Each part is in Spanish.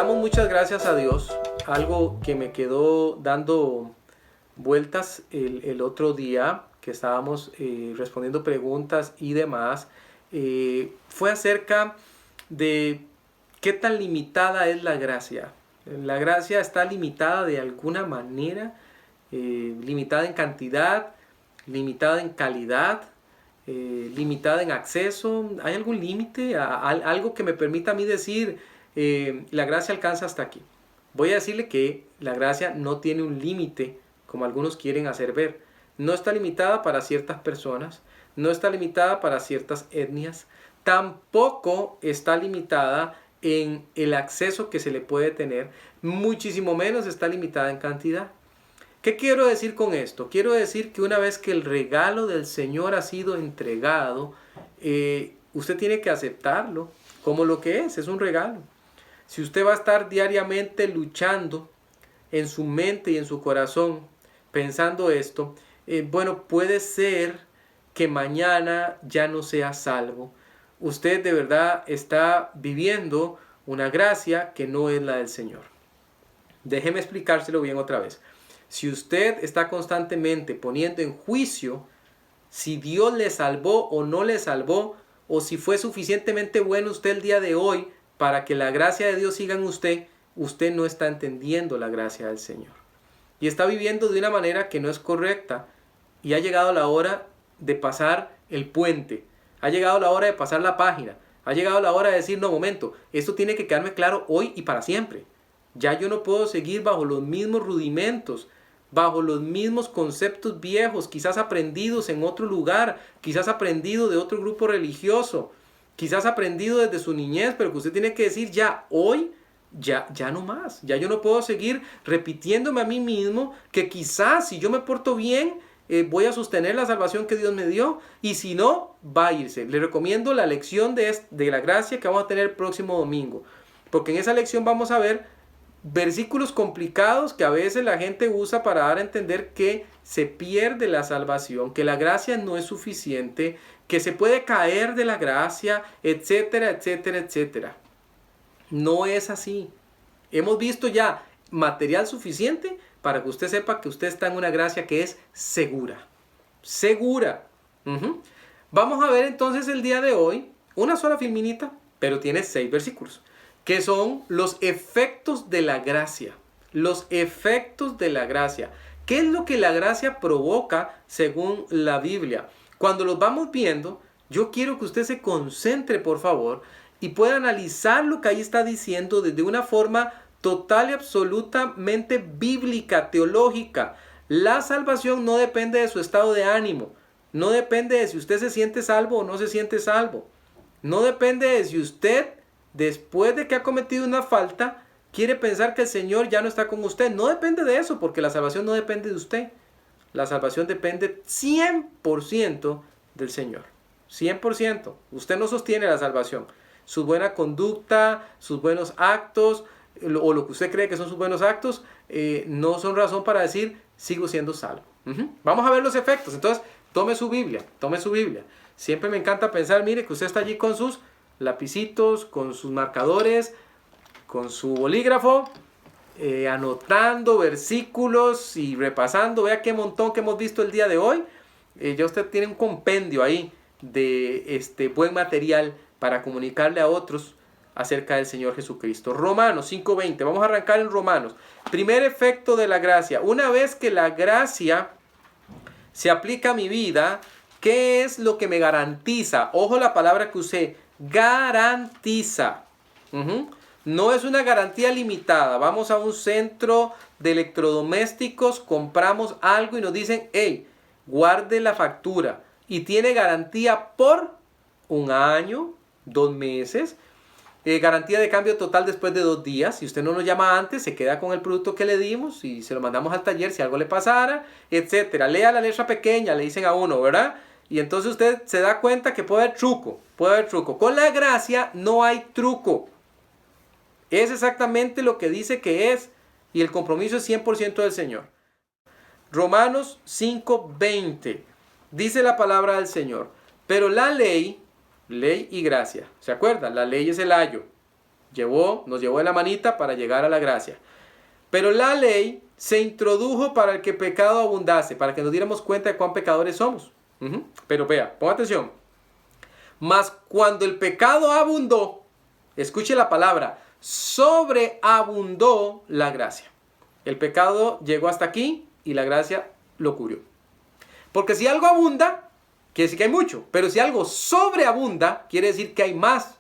damos muchas gracias a Dios. Algo que me quedó dando vueltas el otro día que estábamos respondiendo preguntas y demás, fue acerca de qué tan limitada es la gracia. La gracia está limitada de alguna manera, limitada en cantidad, limitada en calidad, limitada en acceso. ¿Hay algún límite? Algo que me permita a mí decir, la gracia alcanza hasta aquí. Voy a decirle que la gracia no tiene un límite, como algunos quieren hacer ver. No está limitada para ciertas personas, no está limitada para ciertas etnias, tampoco está limitada en el acceso que se le puede tener, muchísimo menos está limitada en cantidad. ¿Qué quiero decir con esto? Quiero decir que una vez que el regalo del Señor ha sido entregado, usted tiene que aceptarlo como lo que es un regalo. Si usted va a estar diariamente luchando en su mente y en su corazón, pensando esto, bueno, puede ser que mañana ya no sea salvo. Usted de verdad está viviendo una gracia que no es la del Señor. Déjeme explicárselo bien otra vez. Si usted está constantemente poniendo en juicio si Dios le salvó o no le salvó, o si fue suficientemente bueno usted el día de hoy para que la gracia de Dios siga en usted, usted no está entendiendo la gracia del Señor. Y está viviendo de una manera que no es correcta. Y ha llegado la hora de pasar el puente. Ha llegado la hora de pasar la página. Ha llegado la hora de decir, no, momento, esto tiene que quedarme claro hoy y para siempre. Ya yo no puedo seguir bajo los mismos rudimentos, bajo los mismos conceptos viejos, quizás aprendidos en otro lugar, quizás aprendido de otro grupo religioso, quizás aprendido desde su niñez, pero que usted tiene que decir ya hoy, ya no más. Ya yo no puedo seguir repitiéndome a mí mismo que quizás si yo me porto bien, voy a sostener la salvación que Dios me dio, y si no, va a irse. Le recomiendo la lección de la gracia que vamos a tener el próximo domingo, porque en esa lección vamos a ver versículos complicados que a veces la gente usa para dar a entender que se pierde la salvación, que la gracia no es suficiente, que se puede caer de la gracia, etcétera, etcétera, etcétera. No es así. Hemos visto ya material suficiente para que usted sepa que usted está en una gracia que es segura. Segura. Vamos a ver entonces el día de hoy una sola filminita, pero tiene 6 versículos, que son los efectos de la gracia. Los efectos de la gracia. ¿Qué es lo que la gracia provoca según la Biblia? Cuando los vamos viendo, yo quiero que usted se concentre, por favor, y pueda analizar lo que ahí está diciendo desde una forma total y absolutamente bíblica, teológica. La salvación no depende de su estado de ánimo. No depende de si usted se siente salvo o no se siente salvo. No depende de si usted, después de que ha cometido una falta, quiere pensar que el Señor ya no está con usted. No depende de eso, porque la salvación no depende de usted. La salvación depende 100% del Señor. 100%. Usted no sostiene la salvación. Su buena conducta, sus buenos actos, o lo que usted cree que son sus buenos actos, no son razón para decir, sigo siendo salvo. Vamos a ver los efectos. Entonces, tome su Biblia. Siempre me encanta pensar, mire, que usted está allí con sus lapicitos, con sus marcadores, con su bolígrafo, anotando versículos y repasando. Vea qué montón que hemos visto el día de hoy. Ya usted tiene un compendio ahí de buen material para comunicarle a otros acerca del Señor Jesucristo. Romanos 5:20. Vamos a arrancar en Romanos. Primer efecto de la gracia. Una vez que la gracia se aplica a mi vida, ¿qué es lo que me garantiza? Ojo la palabra que usé. Garantiza. No es una garantía limitada. Vamos a un centro de electrodomésticos, compramos algo y nos dicen, hey, guarde la factura. Y tiene garantía por 1 año, 2 meses. Garantía de cambio total después de 2 días. Si usted no nos llama antes, se queda con el producto que le dimos y se lo mandamos al taller si algo le pasara, etcétera. Lea la letra pequeña, le dicen a uno, ¿verdad? Y entonces usted se da cuenta que puede haber truco. Con la gracia no hay truco. Es exactamente lo que dice que es, y el compromiso es 100% del Señor. Romanos 5:20. Dice la palabra del Señor. Pero la ley y gracia. ¿Se acuerdan? La ley es el ayo. nos llevó de la manita para llegar a la gracia. Pero la ley se introdujo para el que pecado abundase, para que nos diéramos cuenta de cuán pecadores somos. Pero vea, ponga atención. Mas cuando el pecado abundó, escuche la palabra, sobreabundó la gracia. El pecado llegó hasta aquí y la gracia lo cubrió. Porque si algo abunda, quiere decir que hay mucho. Pero si algo sobreabunda, quiere decir que hay más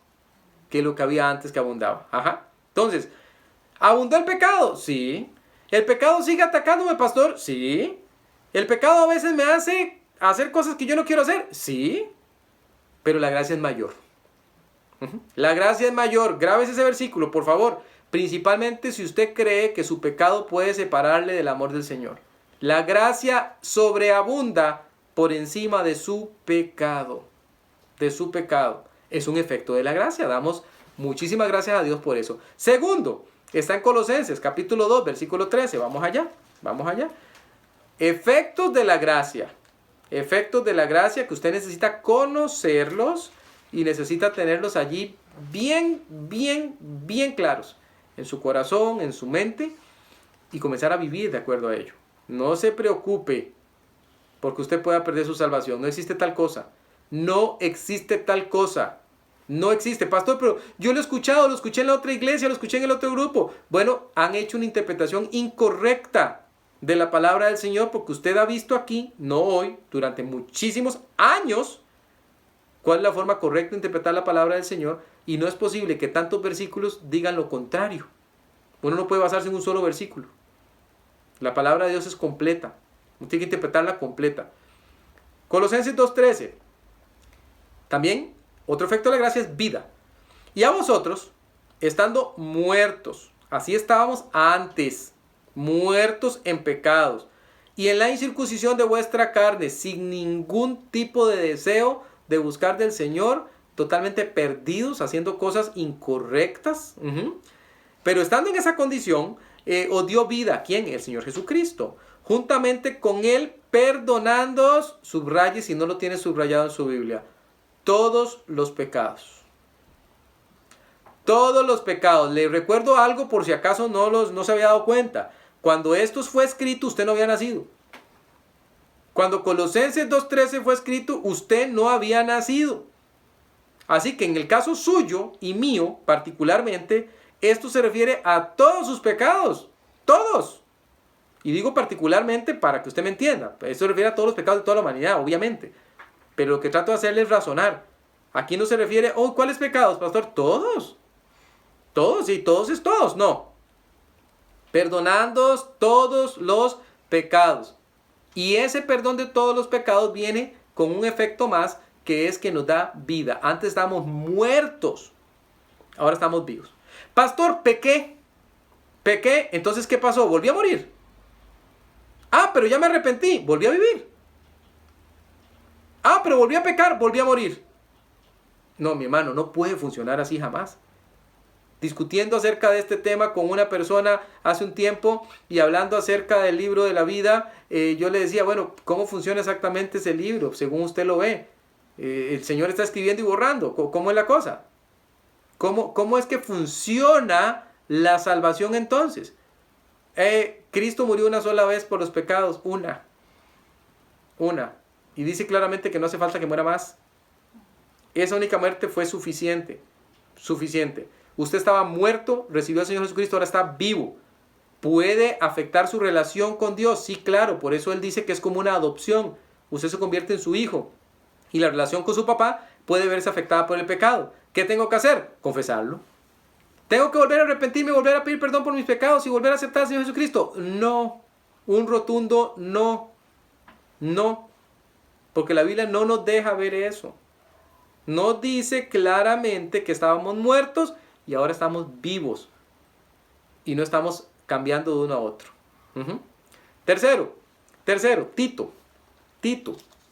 que lo que había antes que abundaba. Entonces, ¿abundó el pecado? Sí. ¿El pecado sigue atacándome, pastor? Sí. ¿El pecado a veces me hace hacer cosas que yo no quiero hacer? Sí. Pero la gracia es mayor. La gracia es mayor. Grábese ese versículo, por favor. Principalmente si usted cree que su pecado puede separarle del amor del Señor. La gracia sobreabunda por encima de su pecado. De su pecado. Es un efecto de la gracia. Damos muchísimas gracias a Dios por eso. Segundo, está en Colosenses, capítulo 2, versículo 13. Vamos allá. Efectos de la gracia. Efectos de la gracia que usted necesita conocerlos y necesita tenerlos allí bien claros. En su corazón, en su mente, y comenzar a vivir de acuerdo a ello. No se preocupe porque usted pueda perder su salvación. No existe tal cosa. No existe tal cosa. No existe. Pastor, pero yo lo he escuchado, lo escuché en la otra iglesia, lo escuché en el otro grupo. Bueno, han hecho una interpretación incorrecta de la palabra del Señor porque usted ha visto aquí, no hoy, durante muchísimos años, cuál es la forma correcta de interpretar la palabra del Señor, y no es posible que tantos versículos digan lo contrario. Uno no puede basarse en un solo versículo. La palabra de Dios es completa. Uno tiene que interpretarla completa. Colosenses 2:13. También, otro efecto de la gracia es vida. Y a vosotros, estando muertos, así estábamos antes, muertos en pecados, y en la incircuncisión de vuestra carne, sin ningún tipo de deseo de buscar del Señor, totalmente perdidos, haciendo cosas incorrectas. Pero estando en esa condición, os dio vida. ¿Quién? El Señor Jesucristo. Juntamente con Él, perdonándoos, subraye si no lo tiene subrayado en su Biblia, todos los pecados. Todos los pecados. Le recuerdo algo por si acaso no se había dado cuenta. Cuando esto fue escrito, usted no había nacido. Cuando Colosenses 2:13 fue escrito, usted no había nacido. Así que en el caso suyo y mío particularmente, esto se refiere a todos sus pecados. Todos. Y digo particularmente para que usted me entienda. Esto se refiere a todos los pecados de toda la humanidad, obviamente. Pero lo que trato de hacerle es razonar. Aquí no se refiere, ¿cuáles pecados, pastor? Todos. Todos, y todos es todos. No. Perdonándoos todos los pecados. Y ese perdón de todos los pecados viene con un efecto más, que es que nos da vida. Antes estábamos muertos. Ahora estamos vivos. Pastor, pequé. Entonces, ¿qué pasó? Volví a morir. Pero ya me arrepentí. Volví a vivir. Pero volví a pecar. Volví a morir. No, mi hermano, no puede funcionar así jamás. Discutiendo acerca de este tema con una persona hace un tiempo y hablando acerca del libro de la vida, yo le decía, bueno, ¿cómo funciona exactamente ese libro? Según usted lo ve. El Señor está escribiendo y borrando. ¿Cómo es la cosa? ¿Cómo es que funciona la salvación entonces? Cristo murió una sola vez por los pecados. Una. Y dice claramente que no hace falta que muera más. Esa única muerte fue suficiente. Usted estaba muerto, recibió al Señor Jesucristo, ahora está vivo. ¿Puede afectar su relación con Dios? Sí, claro. Por eso Él dice que es como una adopción. Usted se convierte en su hijo. Y la relación con su papá puede verse afectada por el pecado. ¿Qué tengo que hacer? Confesarlo. ¿Tengo que volver a arrepentirme, volver a pedir perdón por mis pecados y volver a aceptar al Señor Jesucristo? No. Un rotundo no. No. Porque la Biblia no nos deja ver eso. Nos dice claramente que estábamos muertos y ahora estamos vivos. Y no estamos cambiando de uno a otro. Tercero, Tito.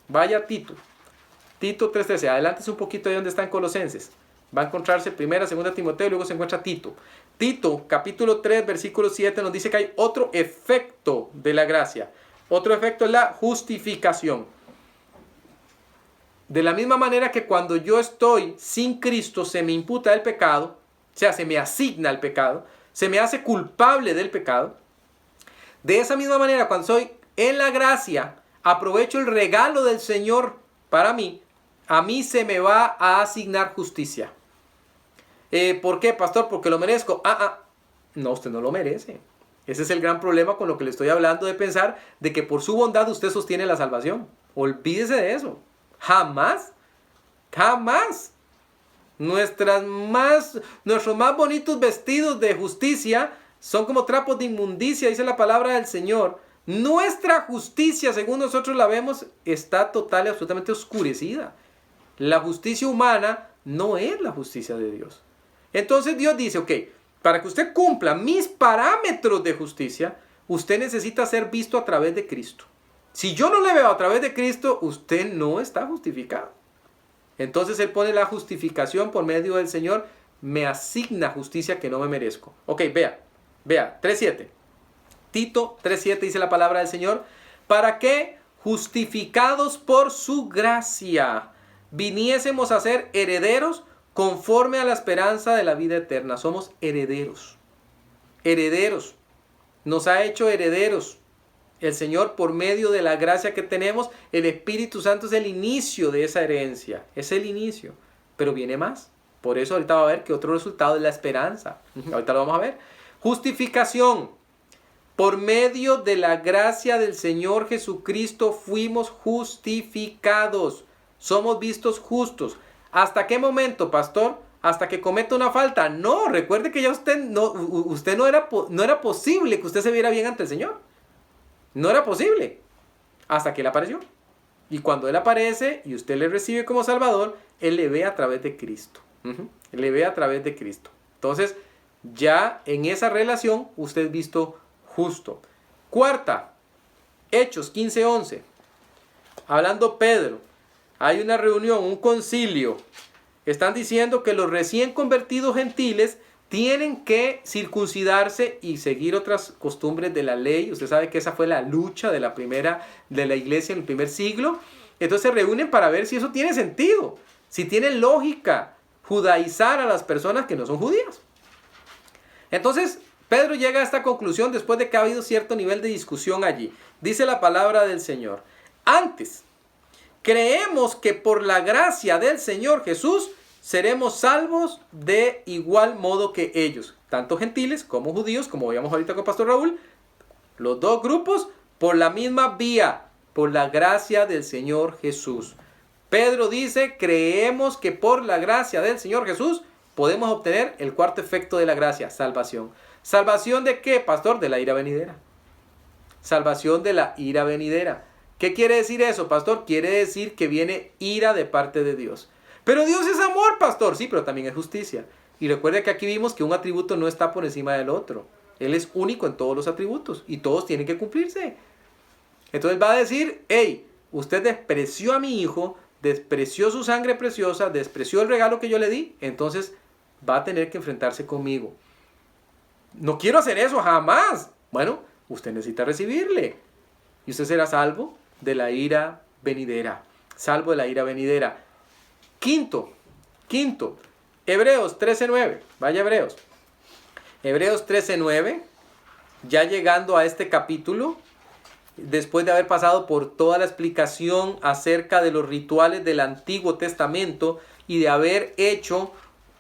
Vaya Tito. Tito 3:13. Adelántese un poquito de donde está en Colosenses. Va a encontrarse 1, 2 Timoteo y luego se encuentra Tito. Tito, capítulo 3, versículo 7 nos dice que hay otro efecto de la gracia. Otro efecto es la justificación. De la misma manera que cuando yo estoy sin Cristo se me imputa el pecado, O sea, se me asigna el pecado, se me hace culpable del pecado. De esa misma manera, cuando soy en la gracia, aprovecho el regalo del Señor para mí, a mí se me va a asignar justicia. ¿Por qué, pastor? Porque lo merezco. No, usted no lo merece. Ese es el gran problema con lo que le estoy hablando, de pensar de que por su bondad usted sostiene la salvación. Olvídese de eso. Jamás. Jamás. Nuestros más bonitos vestidos de justicia son como trapos de inmundicia, dice la palabra del Señor. Nuestra justicia, según nosotros la vemos, está total y absolutamente oscurecida. La justicia humana no es la justicia de Dios. Entonces Dios dice, ok, para que usted cumpla mis parámetros de justicia, usted necesita ser visto a través de Cristo. Si yo no le veo a través de Cristo, usted no está justificado. Entonces Él pone la justificación por medio del Señor, me asigna justicia que no me merezco. Ok, vea, 3:7. Tito 3:7 dice la palabra del Señor, para que, justificados por su gracia, viniésemos a ser herederos conforme a la esperanza de la vida eterna. Somos herederos. Herederos. Nos ha hecho herederos. El Señor, por medio de la gracia que tenemos, el Espíritu Santo es el inicio de esa herencia. Es el inicio. Pero viene más. Por eso ahorita va a ver que otro resultado es la esperanza. Ahorita lo vamos a ver. Justificación. Por medio de la gracia del Señor Jesucristo fuimos justificados. Somos vistos justos. ¿Hasta qué momento, pastor? ¿Hasta que cometa una falta? No, recuerde que ya usted no era posible que usted se viera bien ante el Señor. No era posible. Hasta que Él apareció. Y cuando Él aparece y usted le recibe como Salvador, Él le ve a través de Cristo. Él le ve a través de Cristo. Entonces, ya en esa relación, usted es visto justo. Cuarta, Hechos 15:11. Hablando Pedro, hay una reunión, un concilio. Están diciendo que los recién convertidos gentiles tienen que circuncidarse y seguir otras costumbres de la ley. Usted sabe que esa fue la lucha de la iglesia en el primer siglo. Entonces se reúnen para ver si eso tiene sentido, si tiene lógica judaizar a las personas que no son judías. Entonces Pedro llega a esta conclusión después de que ha habido cierto nivel de discusión allí. Dice la palabra del Señor: antes, creemos que por la gracia del Señor Jesús seremos salvos de igual modo que ellos, tanto gentiles como judíos, como veíamos ahorita con Pastor Raúl, los dos grupos por la misma vía, por la gracia del Señor Jesús. Pedro dice, creemos que por la gracia del Señor Jesús podemos obtener el cuarto efecto de la gracia, salvación. ¿Salvación de qué, pastor? De la ira venidera. Salvación de la ira venidera. ¿Qué quiere decir eso, pastor? Quiere decir que viene ira de parte de Dios. Pero Dios es amor, pastor. Sí, pero también es justicia. Y recuerde que aquí vimos que un atributo no está por encima del otro. Él es único en todos los atributos y todos tienen que cumplirse. Entonces va a decir, hey, usted despreció a mi hijo, despreció su sangre preciosa, despreció el regalo que yo le di, entonces va a tener que enfrentarse conmigo. No quiero hacer eso, jamás. Bueno, usted necesita recibirle. Y usted será salvo de la ira venidera. Salvo de la ira venidera. Quinto, Hebreos 13:9. Vaya Hebreos. Hebreos 13:9. Ya llegando a este capítulo, después de haber pasado por toda la explicación acerca de los rituales del Antiguo Testamento y de haber hecho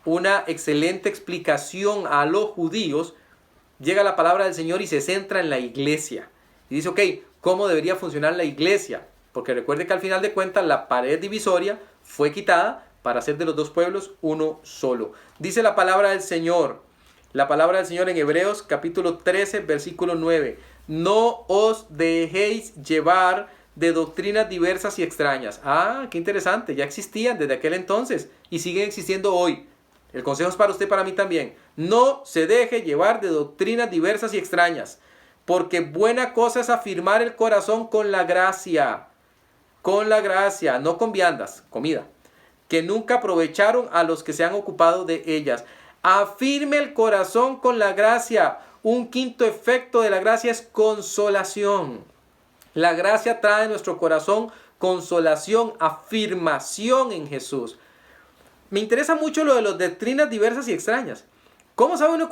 una excelente explicación a los judíos, llega la palabra del Señor y se centra en la iglesia. Y dice, ok, ¿cómo debería funcionar la iglesia? Porque recuerde que al final de cuentas la pared divisoria fue quitada para hacer de los dos pueblos uno solo. Dice la palabra del Señor en Hebreos capítulo 13, versículo 9. No os dejéis llevar de doctrinas diversas y extrañas. Ah, qué interesante, ya existían desde aquel entonces y siguen existiendo hoy. El consejo es para usted y para mí también. No se deje llevar de doctrinas diversas y extrañas, porque buena cosa es afirmar el corazón con la gracia, no con viandas, comida, que nunca aprovecharon a los que se han ocupado de ellas. Afirme el corazón con la gracia. Un quinto efecto de la gracia es consolación. La gracia trae a nuestro corazón consolación, afirmación en Jesús. Me interesa mucho lo de las doctrinas diversas y extrañas, ¿Cómo sabe uno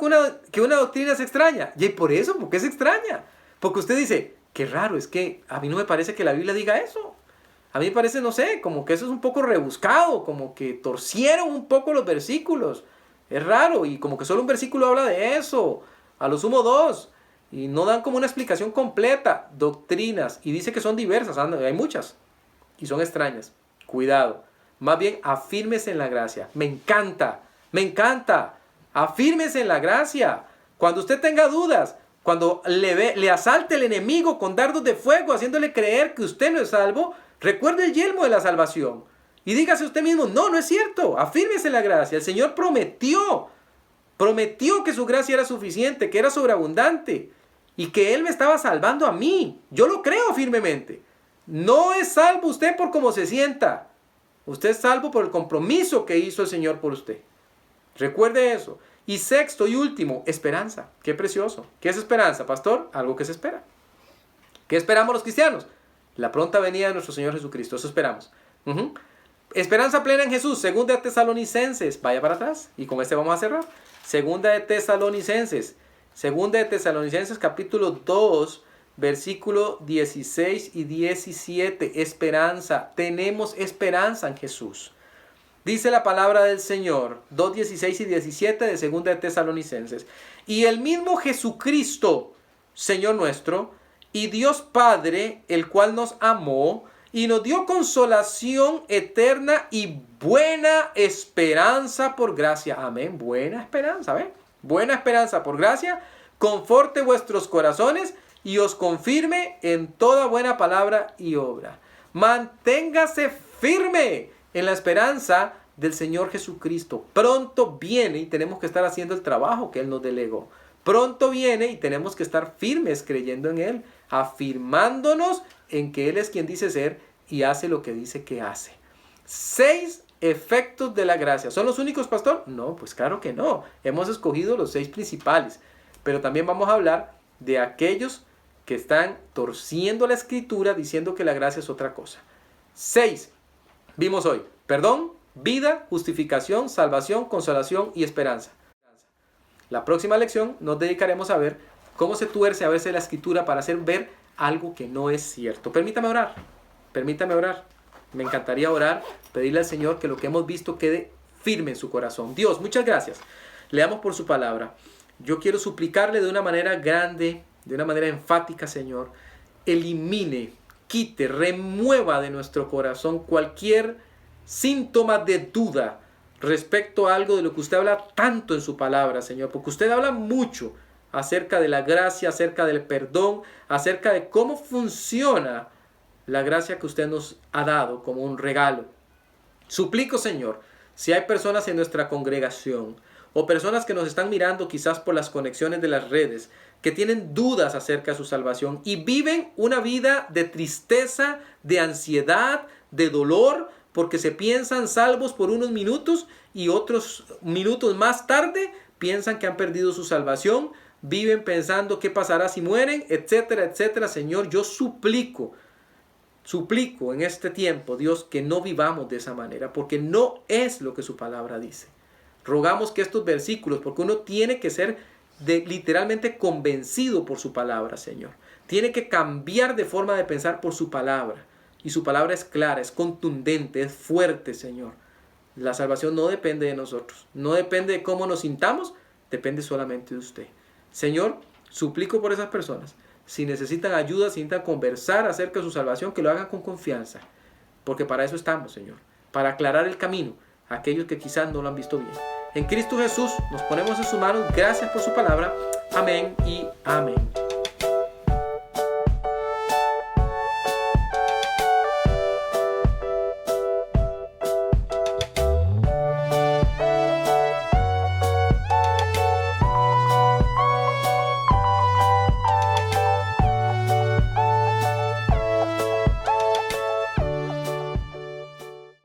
que una doctrina es extraña? Y por eso, porque es extraña. Porque usted dice, qué raro, es que a mí no me parece que la Biblia diga eso. A mí me parece, no sé, como que eso es un poco rebuscado, como que torcieron un poco los versículos. Es raro, y como que solo un versículo habla de eso, a lo sumo dos, y no dan como una explicación completa. Doctrinas, y dice que son diversas, hay muchas, y son extrañas. Cuidado, más bien afírmese en la gracia. Me encanta, afírmese en la gracia. Cuando usted tenga dudas, cuando le asalte el enemigo con dardos de fuego, haciéndole creer que usted no es salvo, recuerde el yelmo de la salvación. Y dígase usted mismo, no es cierto. Afírmese en la gracia. El Señor prometió que su gracia era suficiente, que era sobreabundante. Y que Él me estaba salvando a mí. Yo lo creo firmemente. No es salvo usted por cómo se sienta. Usted es salvo por el compromiso que hizo el Señor por usted. Recuerde eso. Y sexto y último, esperanza. Qué precioso. ¿Qué es esperanza, pastor? Algo que se espera. ¿Qué esperamos los cristianos? La pronta venida de nuestro Señor Jesucristo. Eso esperamos. Esperanza plena en Jesús. Segunda de Tesalonicenses. Vaya para atrás. Y con este vamos a cerrar. Segunda de Tesalonicenses. Segunda de Tesalonicenses capítulo 2. Versículo 16 y 17. Esperanza. Tenemos esperanza en Jesús. Dice la palabra del Señor, 2, 16 y 17 de Segunda de Tesalonicenses. Y el mismo Jesucristo, Señor nuestro, y Dios Padre, el cual nos amó y nos dio consolación eterna y buena esperanza por gracia. Amén. Buena esperanza, ¿ven? Buena esperanza por gracia. Conforte vuestros corazones y os confirme en toda buena palabra y obra. Manténgase firme en la esperanza del Señor Jesucristo. Pronto viene y tenemos que estar haciendo el trabajo que Él nos delegó. Pronto viene y tenemos que estar firmes creyendo en Él, afirmándonos en que Él es quien dice ser y hace lo que dice que hace. 6 efectos de la gracia. ¿Son los únicos, pastor? No, pues claro que no. Hemos escogido los 6 principales. Pero también vamos a hablar de aquellos que están torciendo la Escritura diciendo que la gracia es otra cosa. 6. Vimos hoy, perdón, vida, justificación, salvación, consolación y esperanza. La próxima lección nos dedicaremos a ver cómo se tuerce a veces la Escritura para hacer ver algo que no es cierto. Permítame orar. Me encantaría orar, pedirle al Señor que lo que hemos visto quede firme en su corazón. Dios, muchas gracias. Leamos por su palabra. Yo quiero suplicarle de una manera grande, de una manera enfática, Señor, elimine, quite, remueva de nuestro corazón cualquier síntoma de duda respecto a algo de lo que usted habla tanto en su palabra, Señor, porque usted habla mucho acerca de la gracia, acerca del perdón, acerca de cómo funciona la gracia que usted nos ha dado como un regalo. Suplico, Señor, si hay personas en nuestra congregación o personas que nos están mirando quizás por las conexiones de las redes, que tienen dudas acerca de su salvación y viven una vida de tristeza, de ansiedad, de dolor, porque se piensan salvos por unos minutos y otros minutos más tarde piensan que han perdido su salvación, viven pensando qué pasará si mueren, etcétera, etcétera. Señor, yo suplico en este tiempo, Dios, que no vivamos de esa manera, porque no es lo que su palabra dice. Rogamos que estos versículos, porque uno tiene que ser literalmente convencido por su palabra, Señor. Tiene que cambiar de forma de pensar por su palabra. Y su palabra es clara, es contundente, es fuerte, Señor. La salvación no depende de nosotros. No depende de cómo nos sintamos, depende solamente de usted. Señor, suplico por esas personas. Si necesitan ayuda, si necesitan conversar acerca de su salvación, que lo hagan con confianza. Porque para eso estamos, Señor. Para aclarar el camino a aquellos que quizás no lo han visto bien. En Cristo Jesús nos ponemos en sus manos. Gracias por su palabra. Amén y amén.